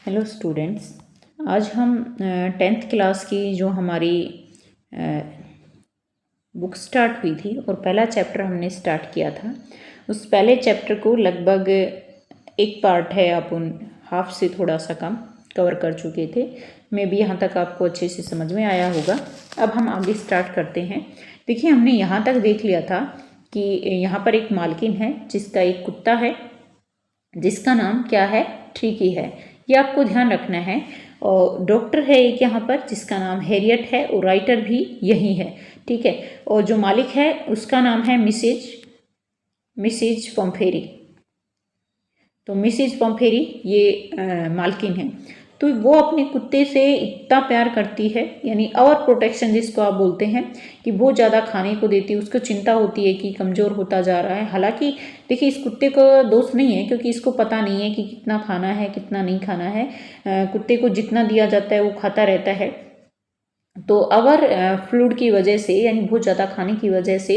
Hello students. आज हम 10th class की जो हमारी बुक स्टार्ट हुई थी और पहला चैप्टर हमने स्टार्ट किया था। उस पहले चैप्टर को लगभग एक पार्ट है, अपन हाफ से थोड़ा सा कम कवर कर चुके थे। मे भी यहाँ तक आपको अच्छे से समझ में आया होगा। अब हम आगे स्टार्ट करते हैं। देखिए, हमने यहाँ तक देख लिया था कि यहाँ पर एक मालकिन है जिसका एक कुत्ता है जिसका नाम क्या है, ट्रिकी है। ये आपको ध्यान रखना है। और डॉक्टर है एक यहाँ पर जिसका नाम हैरियट है और राइटर भी यही है, ठीक है। और जो मालिक है उसका नाम है मिसेज पॉम्फेरी। तो मिसेज पॉम्फेरी ये मालकिन है। तो वो अपने कुत्ते से इतना प्यार करती है, यानी और प्रोटेक्शन जिसको आप बोलते हैं, कि बहुत ज़्यादा खाने को देती है। उसको चिंता होती है कि कमज़ोर होता जा रहा है। हालांकि देखिए, इस कुत्ते को दोष नहीं है क्योंकि इसको पता नहीं है कि कितना खाना है कितना नहीं खाना है। कुत्ते को जितना दिया जाता है वो खाता रहता है। तो अगर फ्लूड की वजह से, यानी बहुत ज़्यादा खाने की वजह से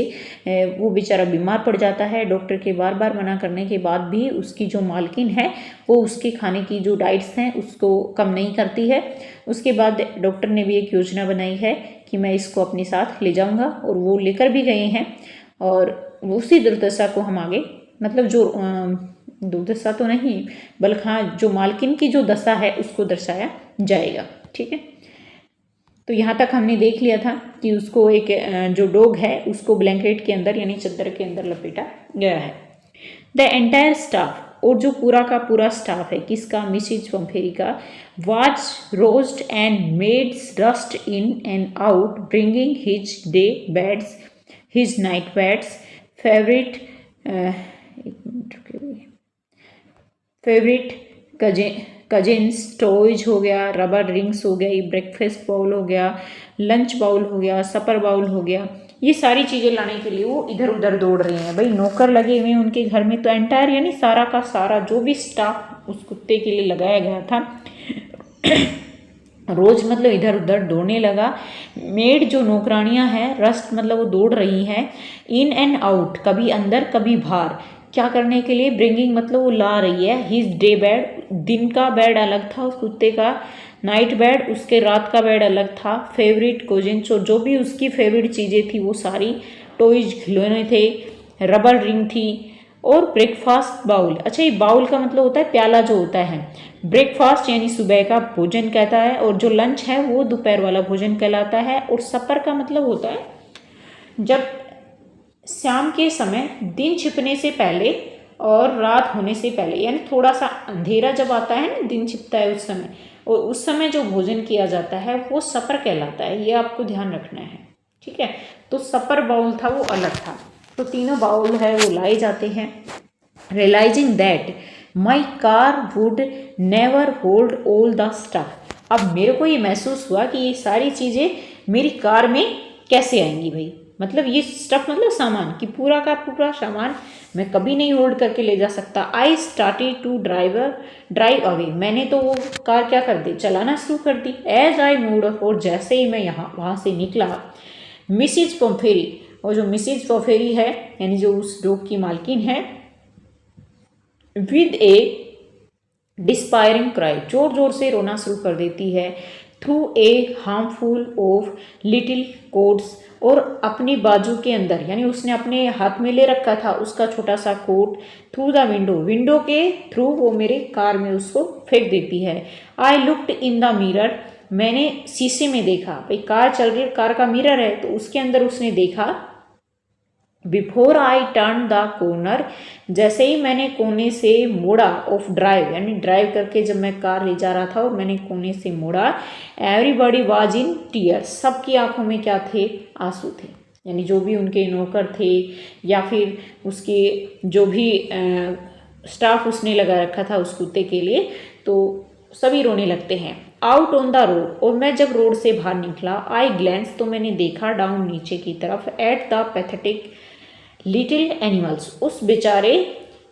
वो बेचारा बीमार पड़ जाता है। डॉक्टर के बार बार मना करने के बाद भी उसकी जो मालकिन है वो उसके खाने की जो डाइट्स हैं उसको कम नहीं करती है। उसके बाद डॉक्टर ने भी एक योजना बनाई है कि मैं इसको अपने साथ ले जाऊंगा, और वो लेकर भी गए हैं। और उसी दुर्दशा को हम आगे, मतलब जो दुर्दशा तो नहीं बल्कि हाँ, जो मालकिन की जो दशा है उसको दर्शाया जाएगा, ठीक है। तो यहाँ तक हमने देख लिया था कि उसको एक जो डॉग है उसको ब्लैंकेट के अंदर यानी चादर के अंदर लपेटा गया है। द एंटायर स्टाफ, और जो पूरा का पूरा स्टाफ है किसका, मिसेज पॉम्फेरी का, watch roast and maids rust in and out bringing his day beds, his night beds, favourite cousins toys हो गया, रबर रिंग्स हो गई, ब्रेकफास्ट बाउल हो गया, लंच बाउल हो गया, सपर बाउल हो गया। ये सारी चीज़ें लाने के लिए वो इधर उधर दौड़ रहे हैं। भाई नौकर लगे हुए हैं उनके घर में। तो एंटायर यानी सारा का सारा जो भी स्टाफ उस कुत्ते के लिए लगाया गया था रोज मतलब इधर उधर दौड़ने लगा। मेड जो नौकरानियां हैं, रस्ट मतलब वो दौड़ रही हैं, इन एंड आउट कभी अंदर कभी बाहर, क्या करने के लिए, ब्रिंगिंग मतलब वो ला रही है, हिज डे बेड, दिन का बेड अलग था उस कुत्ते का, नाइट बेड उसके रात का बेड अलग था, फेवरेट कोजिन्स, जो भी उसकी फेवरेट चीज़ें थी वो सारी, टॉयज खिलौने थे, रबर रिंग थी, और ब्रेकफास्ट बाउल। अच्छा, ये बाउल का मतलब होता है प्याला जो होता है। ब्रेकफास्ट यानी सुबह का भोजन कहता है, और जो लंच है वो दोपहर वाला भोजन कहलाता है, और सपर का मतलब होता है जब शाम के समय दिन छिपने से पहले और रात होने से पहले, यानी थोड़ा सा अंधेरा जब आता है ना, दिन छिपता है उस समय, और उस समय जो भोजन किया जाता है वो सपर कहलाता है। ये आपको ध्यान रखना है, ठीक है। तो सपर बाउल था वो अलग था। तो तीनों बाउल है वो लाए जाते हैं। Realising that my car would never hold all the stuff. अब मेरे को ये महसूस हुआ कि ये सारी चीज़ें मेरी कार में कैसे आएंगी भाई। मतलब ये स्टफ मतलब सामान, कि पूरा का पूरा सामान मैं कभी नहीं होल्ड करके ले जा सकता। I started to drive away. मैंने तो वो कार क्या कर दी, चलाना शुरू कर दी। एज आई मूड ऑफ, और जैसे ही मैं वहाँ से निकला, मिसेज पॉम्फेरी, और जो मिसेज पॉम्फेरी है यानी जो उस डॉग की मालकिन है, विद ए डिस्पायरिंग क्राई, जोर जोर से रोना शुरू कर देती है, through a harmful of little quotes, और अपनी बाजू के अंदर, यानी उसने अपने हाथ में ले रखा था उसका छोटा सा कोट, थ्रू द विंडो के थ्रू वो मेरे कार में उसको फेंक देती है। I looked in the mirror, मैंने शीशे में देखा। भाई कार चल रही है, कार का मिरर है तो उसके अंदर उसने देखा। Before I turn the corner, जैसे ही मैंने कोने से मोड़ा, ऑफ ड्राइव यानी ड्राइव करके जब मैं कार ले जा रहा था और मैंने कोने से मोड़ा, एवरीबॉडी वाज इन टीयर्स, सबकी आंखों में क्या थे, आंसू थे। यानी जो भी उनके नौकर थे या फिर उसके जो भी स्टाफ उसने लगा रखा था उस कुत्ते के लिए, तो सभी रोने लगते हैं। आउट ऑन द रोड, और मैं जब रोड से बाहर निकला, आई ग्लैंस, तो मैंने देखा, डाउन नीचे की तरफ, at the pathetic little animals, उस बेचारे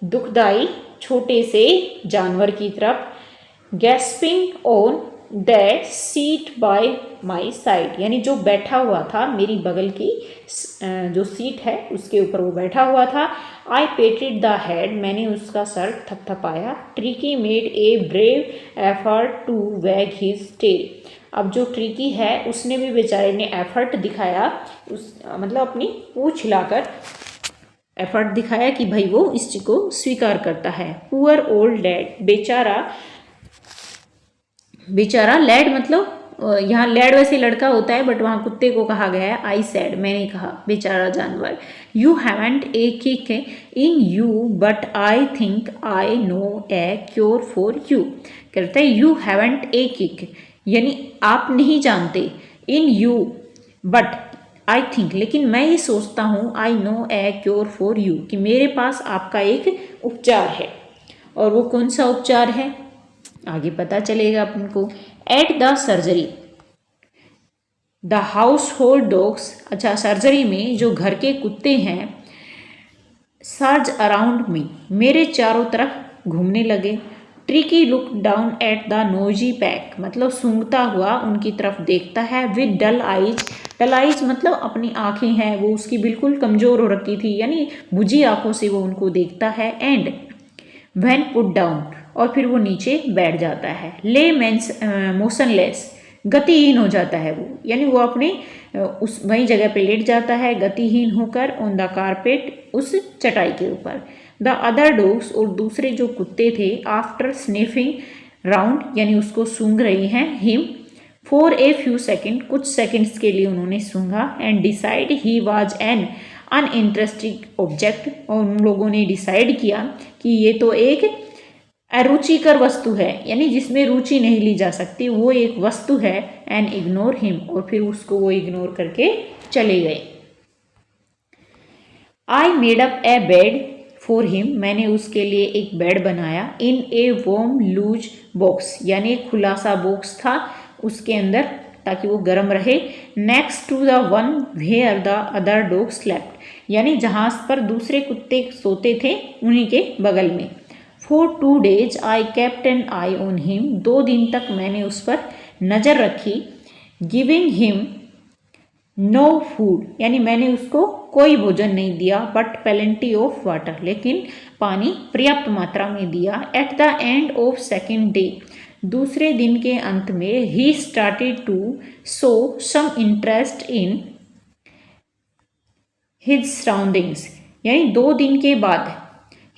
दुखदाई छोटे से जानवर की तरफ, gasping on that seat bye my side, यानी जो बैठा हुआ था मेरी बगल की जो सीट है उसके ऊपर वो बैठा हुआ था। आई पेटेड द हेड, मैंने उसका सर थपथपाया। Tricky made a brave effort to wag his tail, अब जो ट्रिकी है उसने भी बेचारे ने एफर्ट दिखाया, उस मतलब अपनी पूँछ हिलाकर एफर्ट दिखाया कि भाई वो इस चीज को स्वीकार करता है। पुअर ओल्ड डैड, बेचारा, बेचारा लैड मतलब यहाँ लैड वैसे लड़का होता है बट वहाँ कुत्ते को कहा गया है। आई सैड, मैंने कहा, बेचारा जानवर। You haven't a kick in you but I think I know A cure for you, कहते हैं यू हैवेंट ए किक, यानी आप नहीं जानते, इन यू बट आई थिंक, लेकिन मैं ये सोचता हूँ, I know A cure for you, कि मेरे पास आपका एक उपचार है। और वो कौन सा उपचार है आगे पता चलेगा अपन को। At the surgery the house hold dogs, अच्छा सर्जरी में जो घर के कुत्ते हैं, सर्ज अराउंड मी, मेरे चारों तरफ घूमने लगे। Tricky look down at the nosy pack, मतलब सूंघता हुआ उनकी तरफ देखता है। With dull eyes, dull eyes मतलब अपनी आंखें हैं वो उसकी बिल्कुल कमज़ोर हो रखी थी, यानी बुझी आंखों से वो उनको देखता है। एंड व्हेन पुट डाउन, और फिर वो नीचे बैठ जाता है। ले मोशनलेस, गतिहीन हो जाता है वो, यानी वो अपने उस वही जगह पे लेट जाता है गतिहीन होकर, ऑन द कारपेट, उस चटाई के ऊपर। द अदर डॉग्स, और दूसरे जो कुत्ते थे, आफ्टर स्निफिंग राउंड, यानी उसको सूंघ रही हैं, him for a few second, कुछ सेकेंड्स के लिए उन्होंने सूंघा। And decide he was an uninteresting object, और उन लोगों ने डिसाइड किया कि ये तो एक अरुचिकर वस्तु है, यानी जिसमें रुचि नहीं ली जा सकती, वो एक वस्तु है। एंड इग्नोर हिम, और फिर उसको वो इग्नोर करके चले गए। I made up A bed for him, मैंने उसके लिए एक बेड बनाया। इन ए वॉर्म लूज बॉक्स, यानी एक खुला सा बॉक्स था उसके अंदर, ताकि वो गर्म रहे। Next to the one where the other dog slept, यानी जहाँ पर दूसरे कुत्ते सोते थे उन्हीं के बगल में। For 2 days I kept an eye on him, 2 दिन तक मैंने उस पर नज़र रखी। गिविंग हिम नो फूड, यानी मैंने उसको कोई भोजन नहीं दिया। बट पेलेंटी ऑफ वाटर, लेकिन पानी पर्याप्त मात्रा में दिया। At the end of second day, दूसरे दिन के अंत में, he started to show some interest in his surroundings, यानी 2 दिन के बाद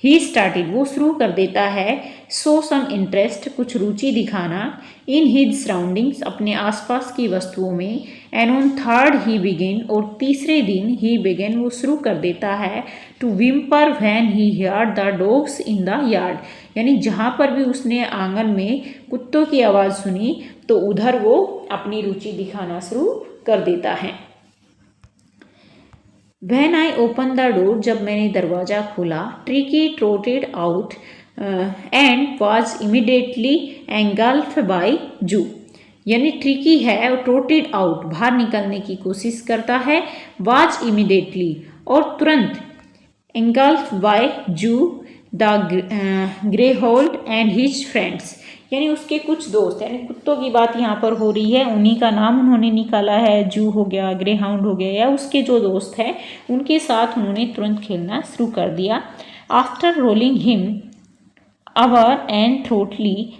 ही स्टार्टेड, वो शुरू कर देता है, शो सम इंटरेस्ट, कुछ रुचि दिखाना, इन हिज सराउंडिंग्स, अपने आसपास की वस्तुओं में। And on third he begin, और तीसरे दिन ही बिगिन, वो शुरू कर देता है, to whimper when he heard the dogs in the yard, यानी जहाँ पर भी उसने आंगन में कुत्तों की आवाज़ सुनी तो उधर वो अपनी रुचि दिखाना शुरू कर देता है। When I opened the door, जब मैंने दरवाज़ा खोला, tricky ट्रोटेड out and was immediately engulfed by जू, यानी ट्रिकी है और ट्रोटेड आउट, बाहर निकलने की कोशिश करता है, वॉज इमिडिएटली, और तुरंत, engulfed by जू द ग्रेहोल्ड एंड हिज फ्रेंड्स, यानी उसके कुछ दोस्त, यानी कुत्तों की बात यहाँ पर हो रही है, उन्हीं का नाम उन्होंने निकाला है, जू हो गया, ग्रे हाउंड हो गया, या उसके जो दोस्त हैं उनके साथ उन्होंने तुरंत खेलना शुरू कर दिया। After rolling him over and thoroughly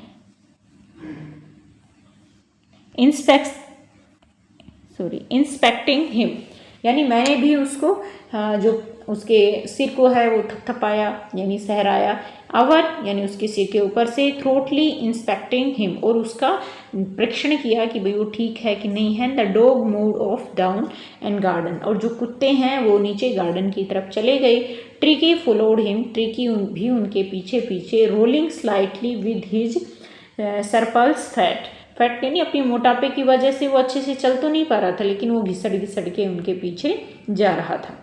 inspecting him, यानी मैंने भी उसको जो उसके सिर को है वो थपथपाया, यानी सहराया। अवर यानी उसके सिर के ऊपर से, थ्रोटली इंस्पेक्टिंग हिम, और उसका परीक्षण किया कि भाई वो ठीक है कि नहीं है। The dog move of down and garden, और जो कुत्ते हैं वो नीचे गार्डन की तरफ चले गए। ट्रिकी फॉलोड हिम, ट्रिकी भी उनके पीछे पीछे। Rolling slightly with his surplus fat, यानी अपनी मोटापे की वजह से वो अच्छे से चल तो नहीं पा रहा था, लेकिन वो घिसट घिसट के उनके पीछे जा रहा था।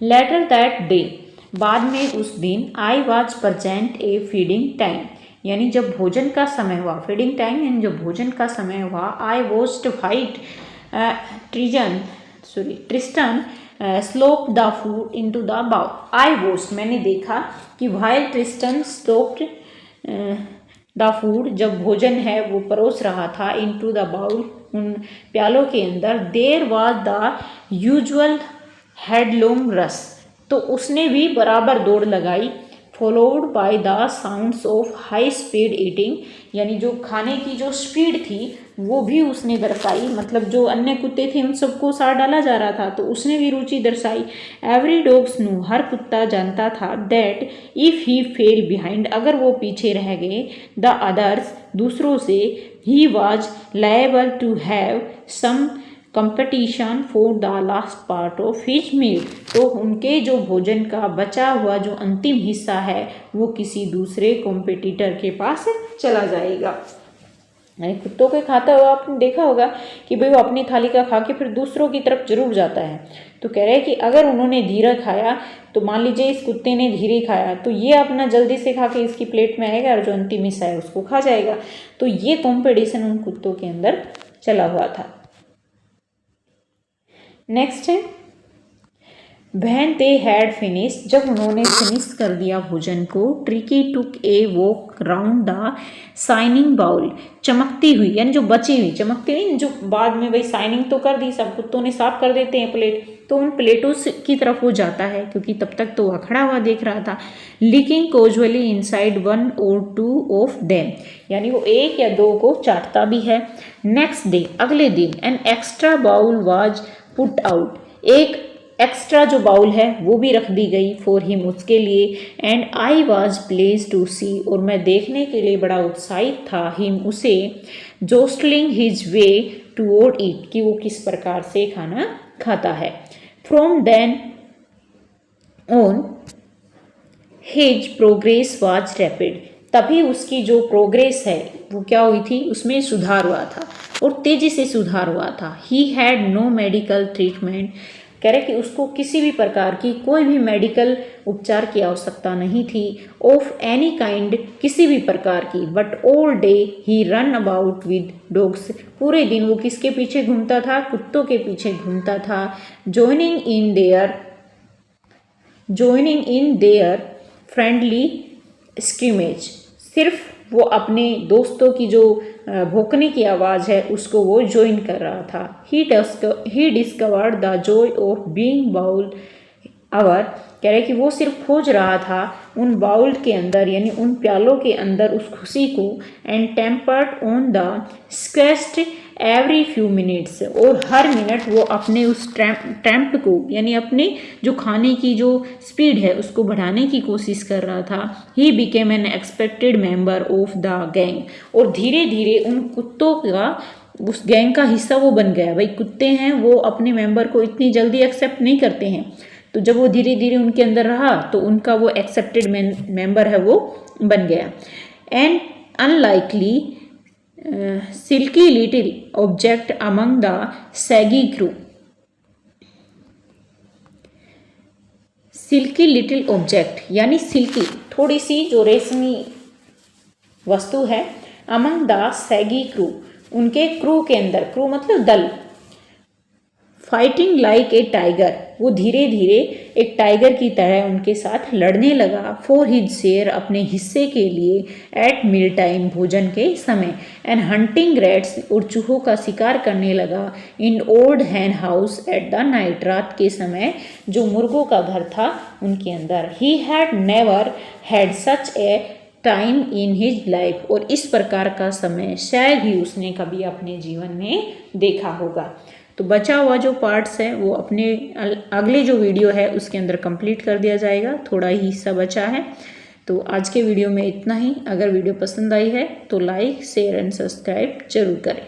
लेटर दैट डे, बाद में उस दिन, I was present A feeding time, यानी जब भोजन का समय हुआ, फीडिंग टाइम यानी जब भोजन का समय हुआ। I watched White Tristan slop the food into the bowl. I watched, मैंने देखा कि White Tristan slopped the food, जब भोजन है वो परोस रहा था, इनटू द बाउल, उन प्यालों के अंदर, देयर वाज द यूजुअल हेडलॉन्ग रस, तो उसने भी बराबर दौड़ लगाई, followed by the sounds of high speed eating, यानी जो खाने की जो स्पीड थी वो भी उसने दर्शाई, मतलब जो अन्य कुत्ते थे उन सबको सार डाला जा रहा था तो उसने भी रुचि दर्शाई। एवरी डॉग्स नो, हर कुत्ता जानता था, that if he fell behind, अगर वो पीछे रह गए, द अदर्स, दूसरों से, he was liable to have some competition for the last part of his meal, तो उनके जो भोजन का बचा हुआ जो अंतिम हिस्सा है वो किसी दूसरे कॉम्पिटिटर के पास चला जाएगा। कुत्तों के खाता हुआ आपने देखा होगा कि भाई वो अपनी थाली का खा के फिर दूसरों की तरफ जरूर जाता है। तो कह रहे हैं कि अगर उन्होंने धीरे खाया, तो मान लीजिए इस कुत्ते ने धीरे खाया तो ये अपना जल्दी से खा के इसकी प्लेट में आएगा और जो अंतिम हिस्सा है उसको खा जाएगा। तो ये कॉम्पिटिशन उन कुत्तों के अंदर चला हुआ था। नेक्स्ट है, व्हेन दे हैड फिनिश, जब उन्होंने फिनिश कर दिया भोजन को, Tricky took a walk round the shining bowl, चमकती हुई, यानी जो बची हुई, चमकती हुई जो बाद में भाई शाइनिंग तो कर दी, सब कुत्तों ने साफ कर देते हैं प्लेट, तो उन प्लेटों की तरफ वो जाता है क्योंकि तब तक तो वह खड़ा हुआ देख रहा था। लिकिंग कोजुअली इनसाइड वन और टू ऑफ देम, यानी वो एक या दो को चाटता भी है। नेक्स्ट डे, अगले दिन, an extra bowl was put out, एक एक्स्ट्रा जो बाउल है वो भी रख दी गई फॉर हिम, उसके लिए। And I was pleased to see, और मैं देखने के लिए बड़ा उत्साहित था, हिम, उसे, jostling his way toward it, कि वो किस प्रकार से खाना खाता है। From then on his progress was rapid, तभी उसकी जो प्रोग्रेस है वो क्या हुई थी, उसमें सुधार हुआ था और तेजी से सुधार हुआ था। He had no medical treatment, कह रहे कि उसको किसी भी प्रकार की कोई भी मेडिकल उपचार की आवश्यकता नहीं थी, ऑफ एनी काइंड, किसी भी प्रकार की, but all day he run about with dogs, पूरे दिन वो किसके पीछे घूमता था, कुत्तों के पीछे घूमता था। ज्वाइनिंग इन देयर फ्रेंडली स्क्रीमेज, सिर्फ वो अपने दोस्तों की जो भौंकने की आवाज़ है उसको वो ज्वाइन कर रहा था। He discovered the joy of being bowl hour, कह रहे कि वो सिर्फ खोज रहा था उन बाउल के अंदर, यानी उन प्यालों के अंदर उस खुशी को। And tempered on the crest every few minutes, और हर मिनट वो अपने उस ट्रैम्प को, यानी अपने जो खाने की जो स्पीड है उसको बढ़ाने की कोशिश कर रहा था। He became an expected member of the gang, और धीरे धीरे उन कुत्तों का, उस गैंग का हिस्सा वो बन गया। भाई कुत्ते हैं वो अपने मेंबर को इतनी जल्दी एक्सेप्ट नहीं करते हैं, तो जब वो धीरे धीरे उनके अंदर रहा तो उनका वो एक्सेप्टेड मेंबर है वो बन गया। And unlikely silky little object among the shaggy crew, silky little object यानी सिल्की, थोड़ी सी जो रेशमी वस्तु है, अमंग द सैगी क्रू, उनके क्रू के अंदर, क्रू मतलब दल, फाइटिंग लाइक ए टाइगर, वो धीरे धीरे एक टाइगर की तरह उनके साथ लड़ने लगा। फॉर हिज शेयर, अपने हिस्से के लिए। एट मील टाइम, भोजन के समय। एंड हंटिंग रैट्स, और चूहों का शिकार करने लगा। In old hen house at the night, रात के समय जो मुर्गों का घर था उनके अंदर। He had never had such A time in his life, और इस प्रकार का समय शायद ही उसने कभी अपने जीवन में देखा होगा। तो बचा हुआ जो पार्ट्स है वो अपने अगले जो वीडियो है उसके अंदर कंप्लीट कर दिया जाएगा, थोड़ा ही हिस्सा बचा है। तो आज के वीडियो में इतना ही। अगर वीडियो पसंद आई है तो लाइक, शेयर एंड सब्सक्राइब जरूर करें।